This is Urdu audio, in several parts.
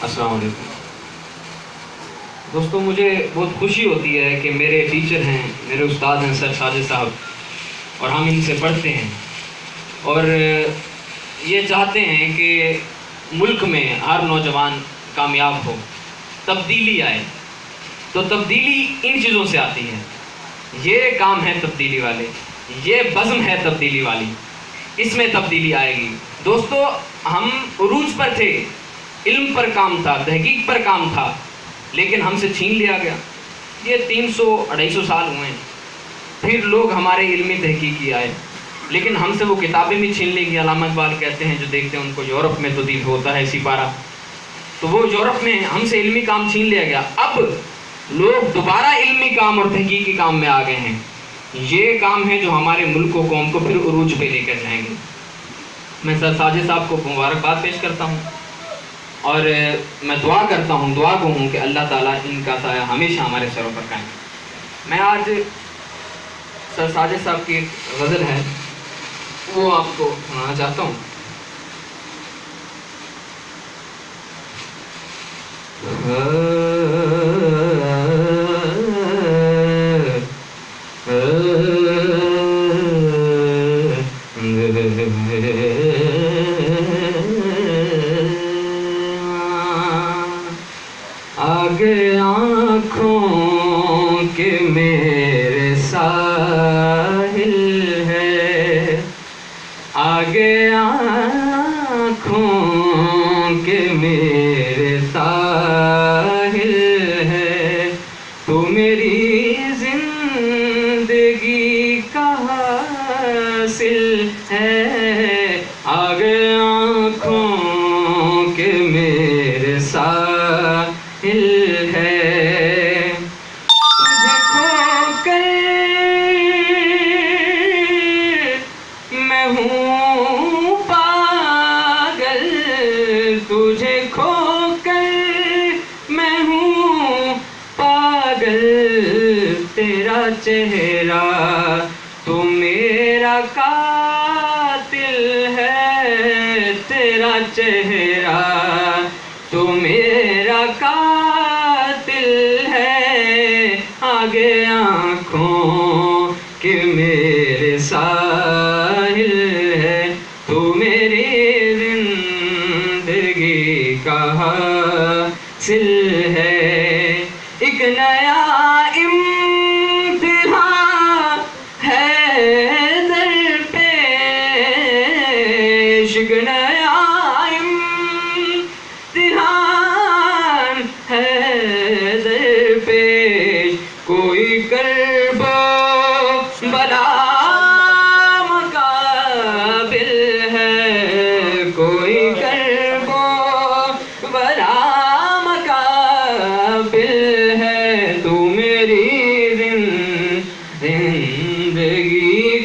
السلام علیکم دوستوں، مجھے بہت خوشی ہوتی ہے کہ میرے ٹیچر ہیں، میرے استاد ہیں سر ساجد صاحب، اور ہم ان سے پڑھتے ہیں اور یہ چاہتے ہیں کہ ملک میں ہر نوجوان کامیاب ہو، تبدیلی آئے۔ تو تبدیلی ان چیزوں سے آتی ہے، یہ کام ہے تبدیلی والے، یہ بزم ہے تبدیلی والی، اس میں تبدیلی آئے گی۔ دوستو، ہم عروج پر تھے، علم پر کام تھا، تحقیق پر کام تھا، لیکن ہم سے چھین لیا گیا۔ یہ 300-250 سال ہوئے ہیں، پھر لوگ ہمارے علمی تحقیقی آئے، لیکن ہم سے وہ کتابیں بھی چھین لی گئی۔ علامہ اقبال کہتے ہیں جو دیکھتے ہیں ان کو یورپ میں تو دید ہوتا ہے سپارہ، تو وہ یورپ میں ہم سے علمی کام چھین لیا گیا۔ اب لوگ دوبارہ علمی کام اور تحقیقی کام میں آ گئے ہیں۔ یہ کام ہے جو ہمارے ملک و قوم کو پھر عروج پہ لے کر جائیں گے۔ میں سر ساجد صاحب کو مبارکباد پیش کرتا ہوں اور میں دعا کرتا ہوں، دعا کو ہوں کہ اللہ تعالیٰ ان کا سایہ ہمیشہ ہمارے سروں پر قائم۔ میں آج سر ساجد صاحب کی ایک غزل ہے وہ آپ کو سنانا چاہتا ہوں۔ آگے آنکھوں کے میرے ساحل ہے، آگے آنکھوں کے میرے ساحل ہے، تو میری زندگی کا حاصل ہے۔ آگے آنکھوں کے میرے ساحل ہے، تجھے کھو کر میں ہوں پاگل، تجھے کھو کر میں ہوں پاگل، تیرا چہرہ تو میرا قاتل ہے، تیرا چہرہ تو میرا قاتل ہے۔ آگے آنکھوں کے میرے ساحل ہے، تو میری زندگی کا حاصل ہے۔ ایک نیا امتحان ہے در پیش، ایک نیا امتحان ہے در پیش، کوئی کرب و بلا مقابل ہے، کوئی کرب و بلا مقابل ہے، تو میری زندگی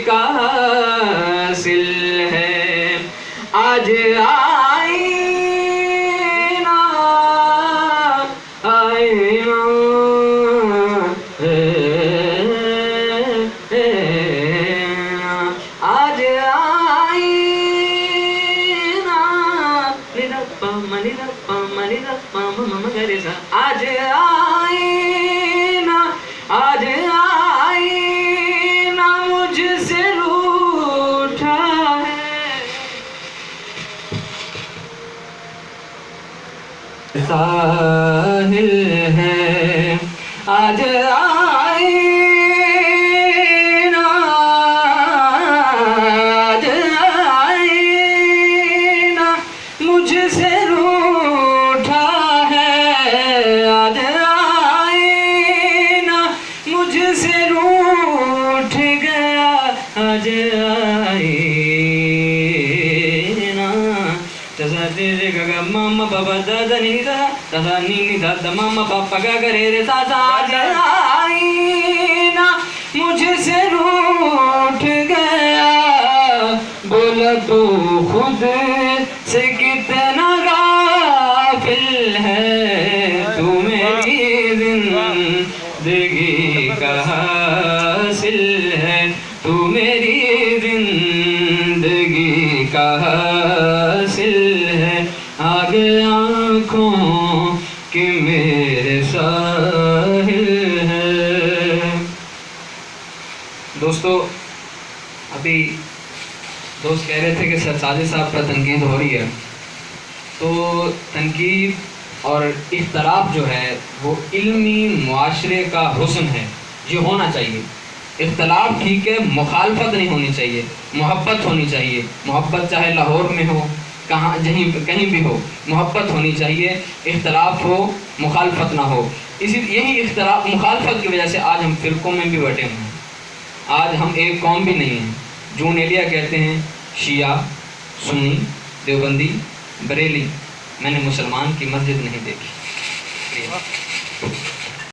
کا حاصل ہے۔ آج آج آئینہ مجھ سے روٹھا ہے، ساحل ہے۔ آج آئینہ، آج آئینہ مجھ سے روٹھا ہے، آج آئینہ مجھ سے روٹھ گیا، آج آئینہ تسا تیرے گگا ماما بابا دادا نینی دا تسا نینی دادا ماما پاپا گا گرے رے سا سا۔ آج آئینہ مجھ سے روٹھ گیا، بولا تو خود سے کتنا غافل ہے، تو میری زندگی کا حاصل ہے، تو میری زندگی کا حاصل ہے۔ آگے آنکھوں کے میرے ساحل ہے۔ دوستو، ابھی دوست کہہ رہے تھے کہ سر ساجد صاحب پر تنقید ہو رہی ہے، تو تنقید اور اختلاف جو ہے وہ علمی معاشرے کا حسن ہے، یہ ہونا چاہیے۔ اختلاف ٹھیک ہے، مخالفت نہیں ہونی چاہیے، محبت ہونی چاہیے۔ محبت چاہے لاہور میں ہو، کہیں بھی ہو، محبت ہونی چاہیے، اختلاف ہو، مخالفت نہ ہو۔ یہی اختلاف مخالفت کی وجہ سے آج ہم فرقوں میں بھی بٹے ہوئے ہیں، آج ہم ایک قوم بھی نہیں ہیں۔ جون ایلیا کہتے ہیں شیعہ، سنی، دیوبندی، بریلی، میں نے مسلمان کی مسجد نہیں دیکھی۔